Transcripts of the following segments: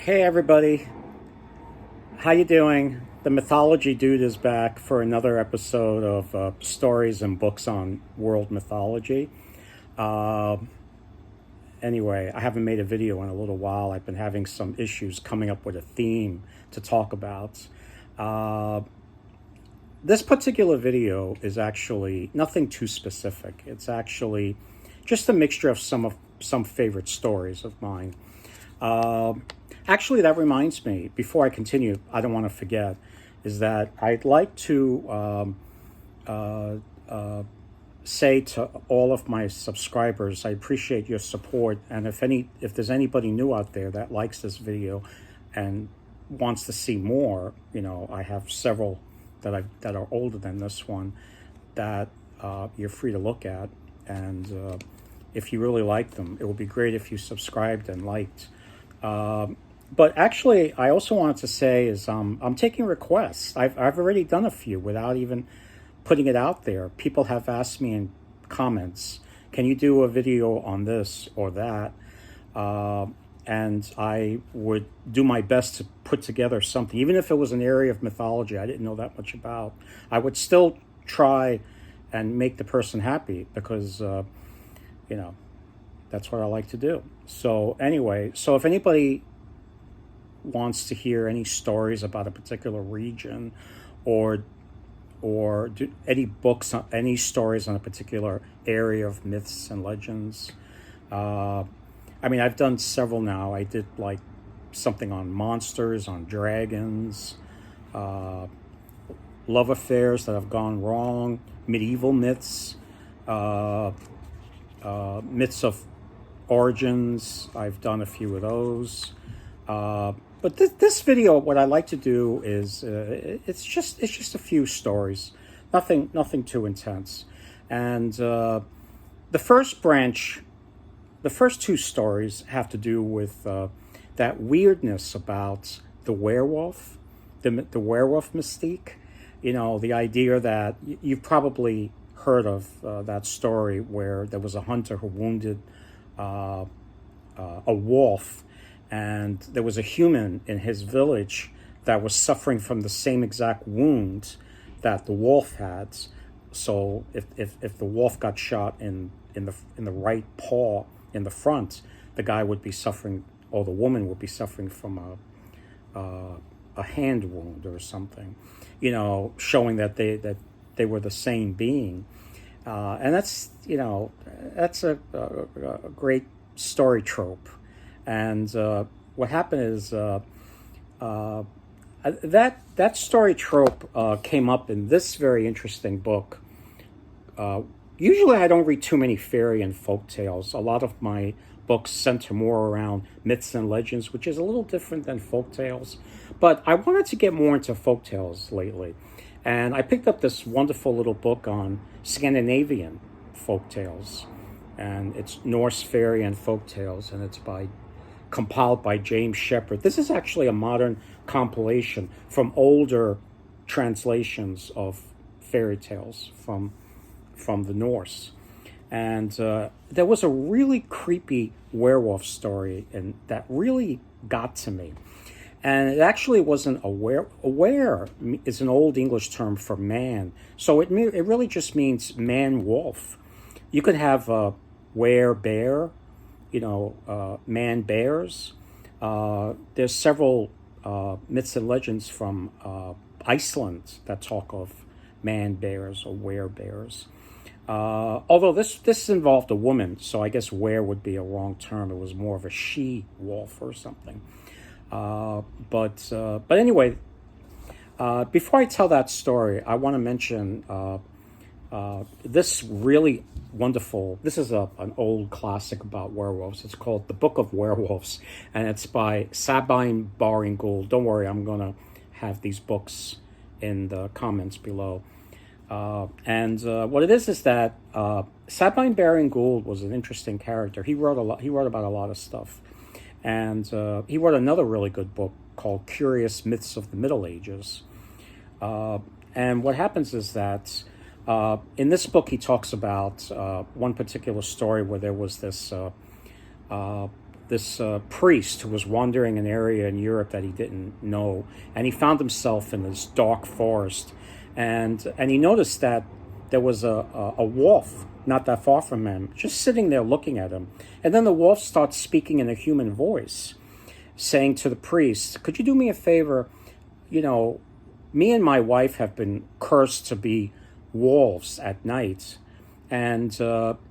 Hey everybody, how you doing? The mythology dude is back for another episode of stories and books on world mythology. Uh, anyway, I haven't made a video in a little while. I've been having some issues coming up with a theme to talk about. Uh, this particular video is actually nothing too specific. It's actually just a mixture of some favorite stories of mine. Uh, Actually, that reminds me, before I continue, I don't want to forget, is that I'd like to uh, uh, say to all of my subscribers, I appreciate your support. And if there's anybody new out there that likes this video and wants to see more, I have several that are older than this one that you're free to look at. And if you really like them, it would be great if you subscribed and liked. But actually, I also wanted to say is I'm taking requests. I've already done a few without even putting it out there. People have asked me in comments, can you do a video on this or that? And I would do my best to put together something, even if it was an area of mythology I didn't know that much about. I would still try and make the person happy because, that's what I like to do. So anyway, so if anybody wants to hear any stories about a particular region or do any books, any stories on a particular area of myths and legends. I've done several now. I did like something on monsters, on dragons, love affairs that have gone wrong, medieval myths, myths of origins. I've done a few of those. But this video, what I like to do is it's just a few stories, nothing too intense. And the first two stories have to do with that weirdness about the werewolf, the werewolf mystique. The idea that you've probably heard of that story where there was a hunter who wounded a wolf. And there was a human in his village that was suffering from the same exact wound that the wolf had. So if the wolf got shot in the right paw in the front, the guy would be suffering, or the woman would be suffering from a hand wound or something, showing that they were the same being. And that's a great story trope. And what happened is that story trope came up in this very interesting book. Usually I don't read too many fairy and folk tales. A lot of my books center more around myths and legends, which is a little different than folk tales. But I wanted to get more into folk tales lately. And I picked up this wonderful little book on Scandinavian folk tales. And it's Norse fairy and folk tales, and it's compiled by James Shepherd. This is actually a modern compilation from older translations of fairy tales from the Norse. And there was a really creepy werewolf story, and that really got to me. And it actually wasn't aware. Aware is an old English term for man, so it really just means man-wolf. You could have were-bear, man bears. There's several myths and legends from Iceland that talk of man bears or were bears. Although this involved a woman, so I guess were would be a wrong term. It was more of a she wolf or something. But anyway, before I tell that story, I want to mention this really wonderful. This is an old classic about werewolves. It's called The Book of Werewolves, and it's by Sabine Baring-Gould. Don't worry, I'm going to have these books in the comments below. And what it is that Sabine Baring-Gould was an interesting character. He wrote about a lot of stuff, and he wrote another really good book called Curious Myths of the Middle Ages. And what happens is that in this book, he talks about one particular story where there was this this priest who was wandering an area in Europe that he didn't know, and he found himself in this dark forest, and he noticed that there was a wolf not that far from him, just sitting there looking at him. And then the wolf starts speaking in a human voice, saying to the priest, "Could you do me a favor? You know, me and my wife have been cursed to be wolves at night, and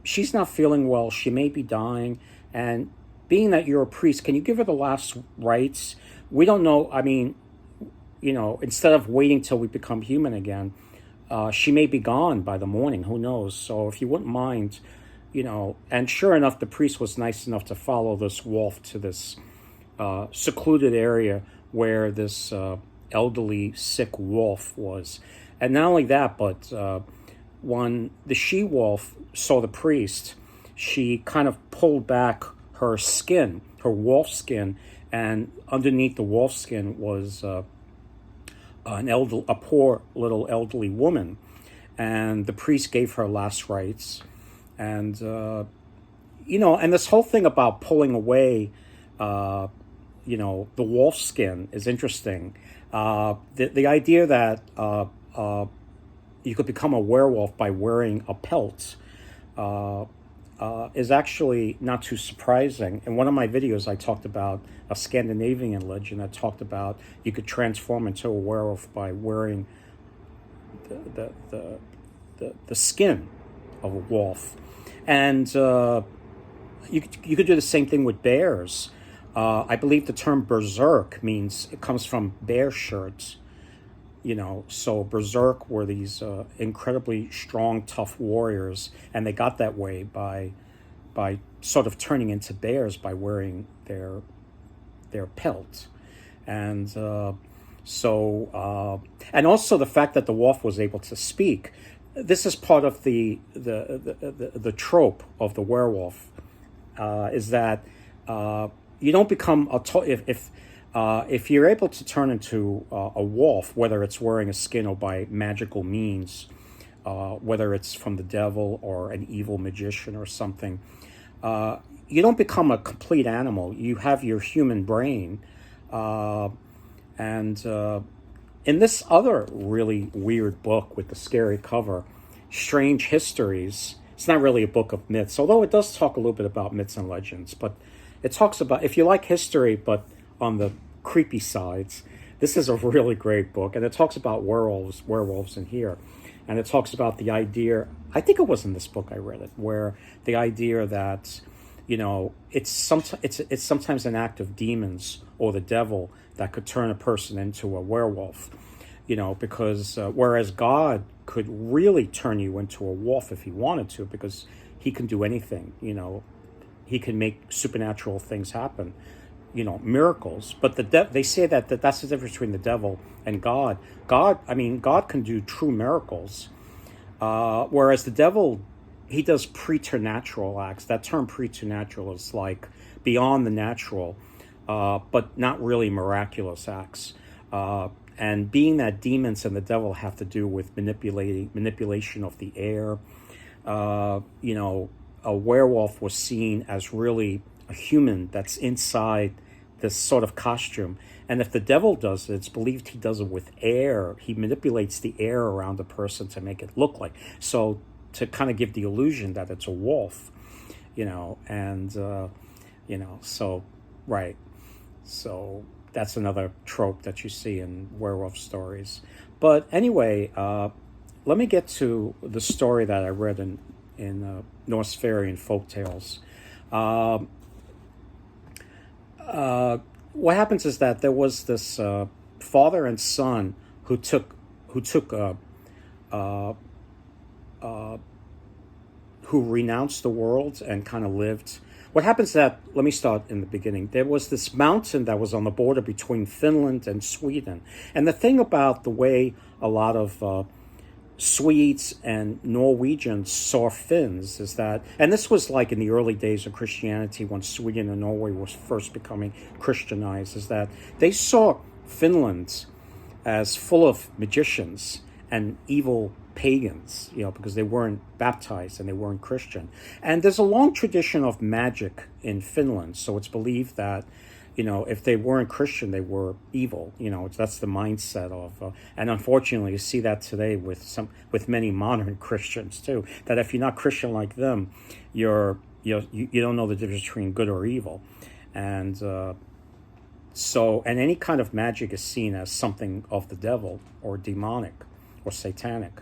she's not feeling well. She may be dying, and being that you're a priest, can you give her the last rites? We don't know, I mean, you know, instead of waiting till we become human again, she may be gone by the morning, who knows? So if you wouldn't mind, you know." And sure enough, the priest was nice enough to follow this wolf to this secluded area where this elderly, sick wolf was. And not only that, but when the she-wolf saw the priest, she kind of pulled back her skin, her wolf skin, and underneath the wolf skin was a poor little elderly woman. And the priest gave her last rites. And, you know, and this whole thing about pulling away, you know, the wolf skin is interesting. The idea that you could become a werewolf by wearing a pelt is actually not too surprising. In one of my videos, I talked about a Scandinavian legend that talked about you could transform into a werewolf by wearing the skin of a wolf. And you could do the same thing with bears. I believe the term berserk it comes from bear shirts. You know, so berserk were these incredibly strong, tough warriors, and they got that way by sort of turning into bears by wearing their pelt. And and also the fact that the wolf was able to speak. This is part of the trope of the werewolf, is that you don't become if you're able to turn into a wolf, whether it's wearing a skin or by magical means, whether it's from the devil or an evil magician or something, you don't become a complete animal. You have your human brain. And in this other really weird book with the scary cover, Strange Histories, it's not really a book of myths, although it does talk a little bit about myths and legends, but it talks about, if you like history, but on the creepy sides, this is a really great book. And it talks about werewolves in here. And it talks about the idea, I think it was in this book I read it, where the idea that, you know, it's sometimes an act of demons or the devil that could turn a person into a werewolf, you know, because whereas God could really turn you into a wolf if he wanted to, because he can do anything, you know, he can make supernatural things happen, you know, miracles. But they say that that's the difference between the devil and God. God can do true miracles, whereas the devil, he does preternatural acts. That term preternatural is like beyond the natural, but not really miraculous acts. And being that demons and the devil have to do with manipulation of the air, you know, a werewolf was seen as really a human that's inside this sort of costume. And if the devil does it, it's believed he does it with air. He manipulates the air around the person to make it look like. So to kind of give the illusion that it's a wolf, you know, and, you know, so, right. So that's another trope that you see in werewolf stories. But anyway, let me get to the story that I read in Norse fairy and folk tales. What happens is that there was this father and son who renounced the world and kind of lived. What happens is that, let me start in the beginning. There was this mountain that was on the border between Finland and Sweden. And the thing about the way a lot of Swedes and Norwegians saw Finns is that, and this was like in the early days of Christianity when Sweden and Norway was first becoming Christianized, is that they saw Finland as full of magicians and evil pagans, because they weren't baptized and they weren't Christian. And there's a long tradition of magic in Finland, so it's believed that, if they weren't Christian, they were evil. That's the mindset of, and unfortunately, you see that today with many modern Christians too. That if you're not Christian like them, you don't know the difference between good or evil, and and any kind of magic is seen as something of the devil or demonic or satanic.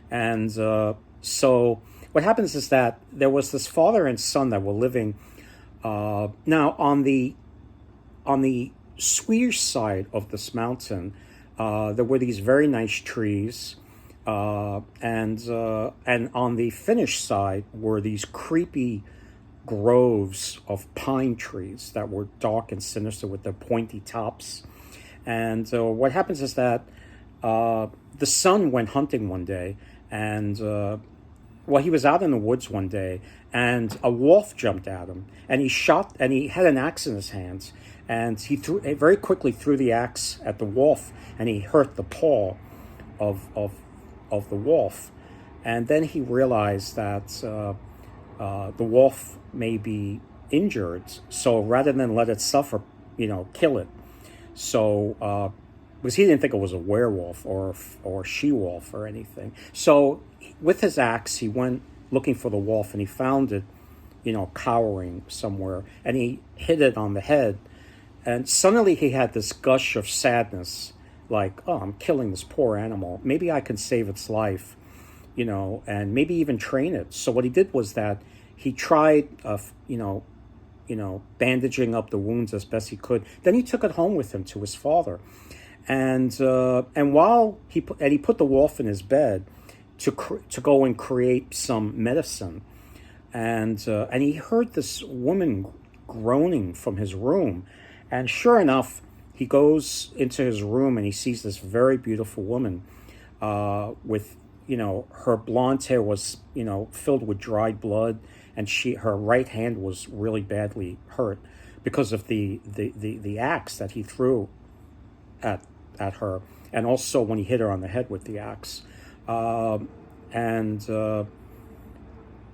And so what happens is that there was this father and son that were living now on the Swedish side of this mountain. There were these very nice trees, and on the Finnish side were these creepy groves of pine trees that were dark and sinister with their pointy tops. And what happens is that the son went hunting one day, and he was out in the woods one day, and a wolf jumped at him, and he had an axe in his hands, and he very quickly threw the axe at the wolf, and he hurt the paw of the wolf. And then he realized that the wolf may be injured, so rather than let it suffer, kill it. So because he didn't think it was a werewolf or she-wolf or anything. So with his axe, he went looking for the wolf, and he found it, cowering somewhere, and he hit it on the head. And suddenly he had this gush of sadness, like, oh, I'm killing this poor animal. Maybe I can save its life, and maybe even train it. So what he did was that he tried, bandaging up the wounds as best he could. Then he took it home with him to his father. And while he put the wolf in his bed to go and create some medicine. And he heard this woman groaning from his room. And sure enough, he goes into his room and he sees this very beautiful woman with, her blonde hair was, filled with dried blood, and her right hand was really badly hurt because of the axe that he threw at her, and also when he hit her on the head with the axe.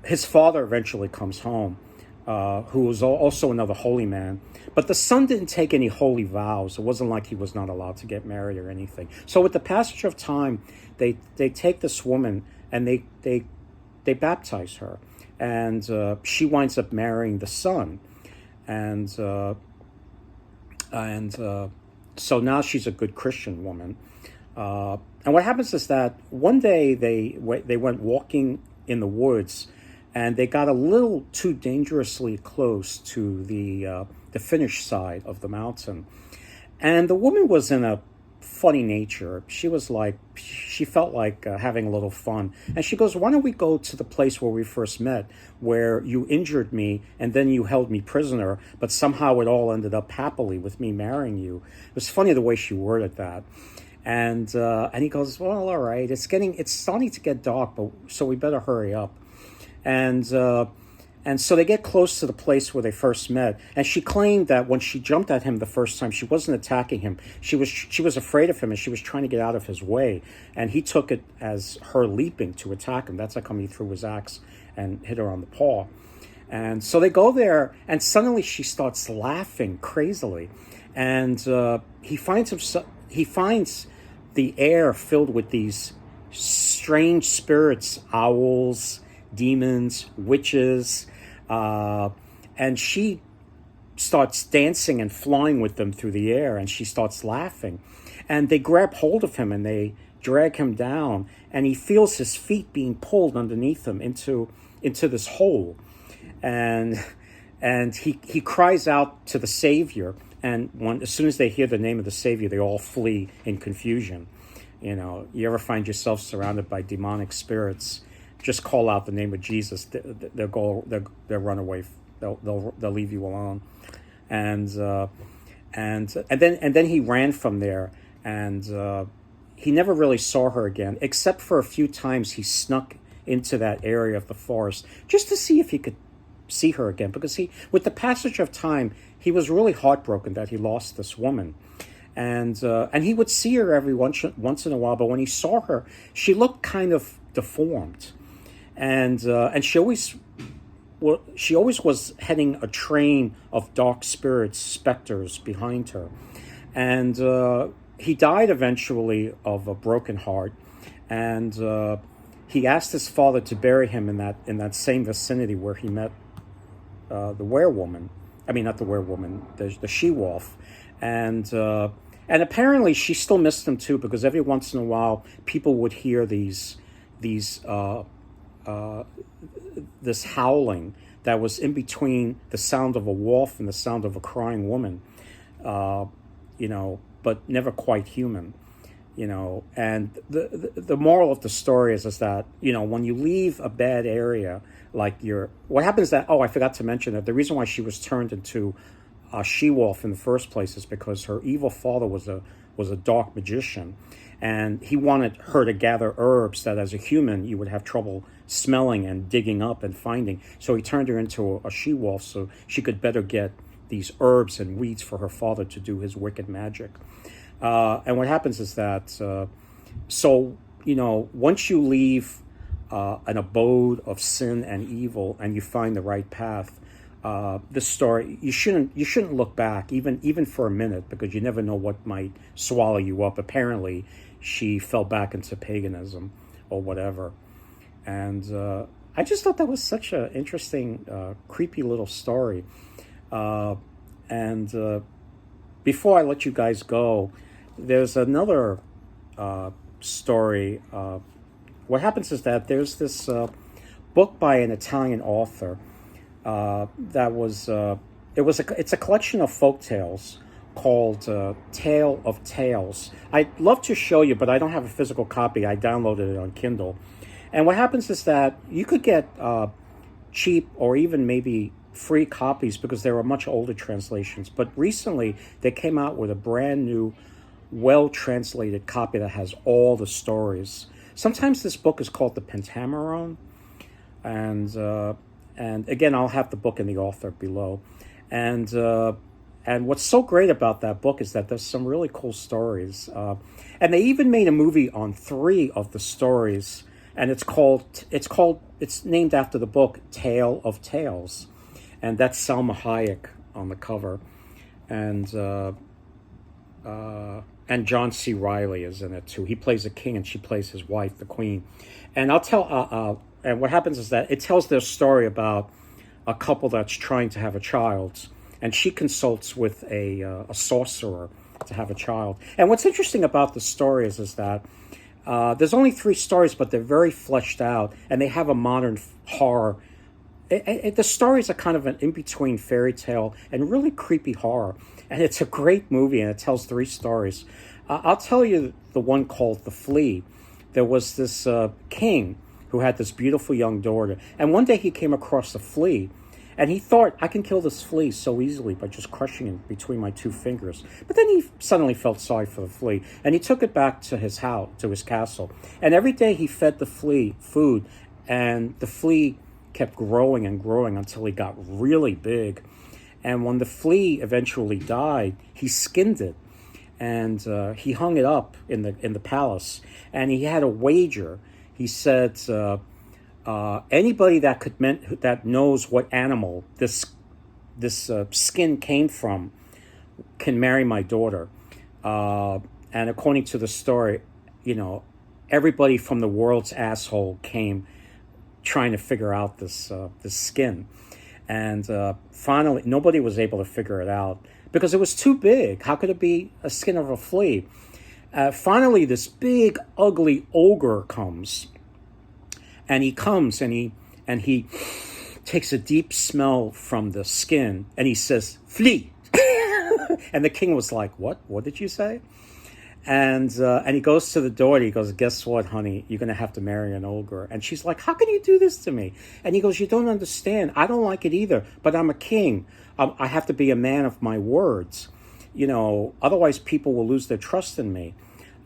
His father eventually comes home, who was also another holy man. But the son didn't take any holy vows. It wasn't like he was not allowed to get married or anything. So with the passage of time, they take this woman and they baptize her, and she winds up marrying the son, and so now she's a good Christian woman. And what happens is that one day they went walking in the woods, and they got a little too dangerously close to the Finnish side of the mountain. And the woman was in a funny nature. She felt like having a little fun. And she goes, why don't we go to the place where we first met, where you injured me and then you held me prisoner, but somehow it all ended up happily with me marrying you. It was funny the way she worded that. And he goes, well, all right, it's starting to get dark, so we better hurry up. And so they get close to the place where they first met. And she claimed that when she jumped at him the first time, she wasn't attacking him. She was afraid of him, and she was trying to get out of his way. And he took it as her leaping to attack him. That's how come he threw his axe and hit her on the paw. And so they go there, and suddenly she starts laughing crazily. And he finds the air filled with these strange spirits, owls, demons, witches, and she starts dancing and flying with them through the air, and she starts laughing. And they grab hold of him and they drag him down, and he feels his feet being pulled underneath him into this hole. And he cries out to the Savior, and as soon as they hear the name of the Savior, they all flee in confusion. You ever find yourself surrounded by demonic spirits? Just call out the name of Jesus. They'll run away. They'll leave you alone. And then he ran from there, and he never really saw her again, except for a few times he snuck into that area of the forest just to see if he could see her again, because with the passage of time, he was really heartbroken that he lost this woman. and he would see her every once in a while. But when he saw her, she looked kind of deformed, and she always was heading a train of dark spirits, specters behind her, and he died eventually of a broken heart, and he asked his father to bury him in that same vicinity where he met the werewoman. I mean, not the werewoman, the she-wolf, and apparently she still missed him too, because every once in a while people would hear these this howling that was in between the sound of a wolf and the sound of a crying woman, but never quite human, And the moral of the story is that, when you leave a bad area, what happens that, I forgot to mention that the reason why she was turned into a she-wolf in the first place is because her evil father was a dark magician, and he wanted her to gather herbs that as a human you would have trouble smelling and digging up and finding. So he turned her into a she-wolf so she could better get these herbs and weeds for her father to do his wicked magic. And what happens is that, once you leave an abode of sin and evil and you find the right path, this story, you shouldn't look back even for a minute, because you never know what might swallow you up. Apparently, she fell back into paganism or whatever, and I just thought that was such an interesting, creepy little story. And before I let you guys go, there's another story. What happens is that there's this book by an Italian author. It's a collection of folk tales called Tale of Tales. I'd love to show you, but I don't have a physical copy. I downloaded it on Kindle. And what happens is that you could get cheap or even maybe free copies, because there are much older translations. But recently they came out with a brand new, well-translated copy that has all the stories. Sometimes this book is called the Pentameron, and again, I'll have the book and the author below. And what's so great about that book is that there's some really cool stories. And they even made a movie on 3 of the stories, and it's named after the book Tale of Tales, and that's Salma Hayek on the cover, and John C. Reilly is in it too. He plays a king and she plays his wife, the queen. And and what happens is that it tells their story about a couple that's trying to have a child, and she consults with a sorcerer to have a child. And what's interesting about the stories is that there's only 3 stories, but they're very fleshed out, and they have a modern horror. The stories are kind of an in-between fairy tale and really creepy horror. And it's a great movie, and it tells 3 stories. I'll tell you the one called The Flea. There was this king who had this beautiful young daughter. And one day he came across a flea, and he thought, I can kill this flea so easily by just crushing it between my 2 fingers. But then he suddenly felt sorry for the flea, and he took it back to his house, to his castle. And every day he fed the flea food, and the flea kept growing and growing until he got really big. And when the flea eventually died, he skinned it, and he hung it up in the palace. And he had a wager. He said, anybody that knows what animal this skin came from can marry my daughter. And according to the story, everybody from the world's asshole came trying to figure out this skin. And finally, nobody was able to figure it out because it was too big. How could it be a skin of a flea? Finally, this big, ugly ogre comes. And he comes and he takes a deep smell from the skin, and he says, "Flea." And the king was like, "What? What did you say?" And he goes to the door and he goes, "Guess what, honey? You're going to have to marry an ogre." And she's like, "How can you do this to me?" And he goes, "You don't understand. I don't like it either, but I'm a king. I have to be a man of my words. Otherwise people will lose their trust in me.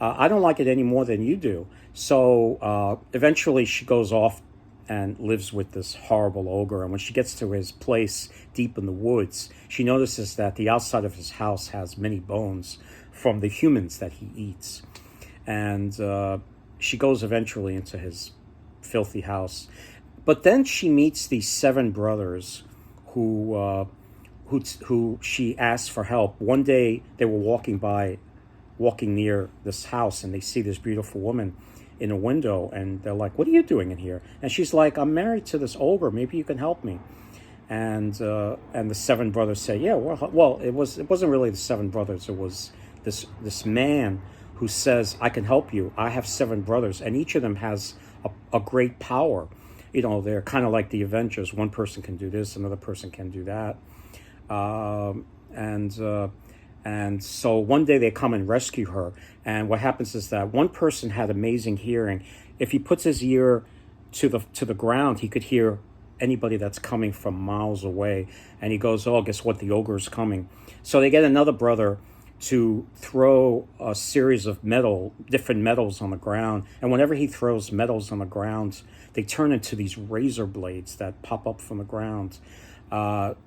I don't like it any more than you do." So eventually she goes off and lives with this horrible ogre. And when she gets to his place deep in the woods, she notices that the outside of his house has many bones from the humans that he eats. And she goes eventually into his filthy house. But then she meets these 7 brothers who she asks for help. One day they were walking near this house, and they see this beautiful woman in a window, and they're like, "What are you doing in here?" And she's like, "I'm married to this ogre. Maybe you can help me." And the 7 brothers say, "Yeah, well, it wasn't really the 7 brothers. It was this man who says, 'I can help you. I have 7 brothers, and each of them has a great power.'" You know, they're kind of like the Avengers. One person can do this, another person can do that. And so one day they come and rescue her. And what happens is that one person had amazing hearing. If he puts his ear to the ground, he could hear anybody that's coming from miles away. And he goes, "Oh, guess what? The ogre's coming." So they get another brother to throw a series of different metals on the ground. And whenever he throws metals on the ground, they turn into these razor blades that pop up from the ground.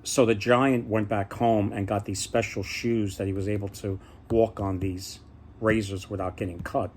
So the giant went back home and got these special shoes that he was able to walk on these razors without getting cut.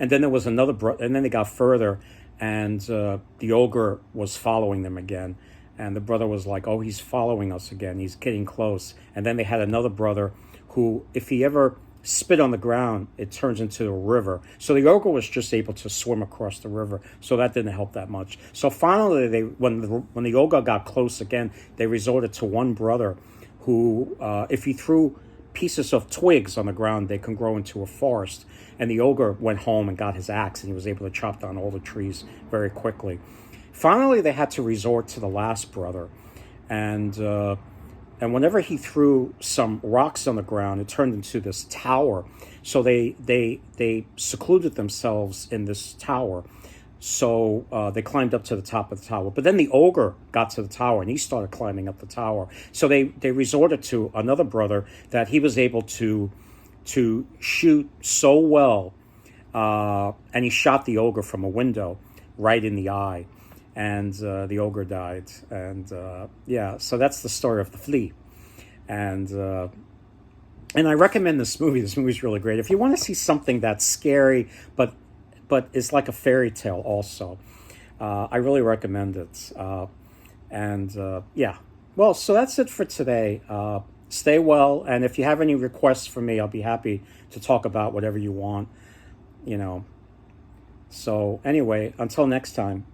And then there was another and then they got further, and the ogre was following them again. And the brother was like, "Oh, he's following us again. He's getting close." And then they had another brother who, if he ever spit on the ground, it turns into a river. So the ogre was just able to swim across the river, so that didn't help that much. So finally, when the ogre got close again, they resorted to one brother who, if he threw pieces of twigs on the ground, they can grow into a forest. And the ogre went home and got his axe, and he was able to chop down all the trees very quickly. Finally, they had to resort to the last brother, and whenever he threw some rocks on the ground, it turned into this tower. So they secluded themselves in this tower. So they climbed up to the top of the tower. But then the ogre got to the tower, and he started climbing up the tower. So they resorted to another brother that he was able to shoot so well, and he shot the ogre from a window right in the eye. And the ogre died. And so that's the story of the Flea. And I recommend this movie. This movie's really great. If you want to see something that's scary, but is like a fairy tale also, I really recommend it. Well, so that's it for today. Stay well. And if you have any requests for me, I'll be happy to talk about whatever you want, So anyway, until next time.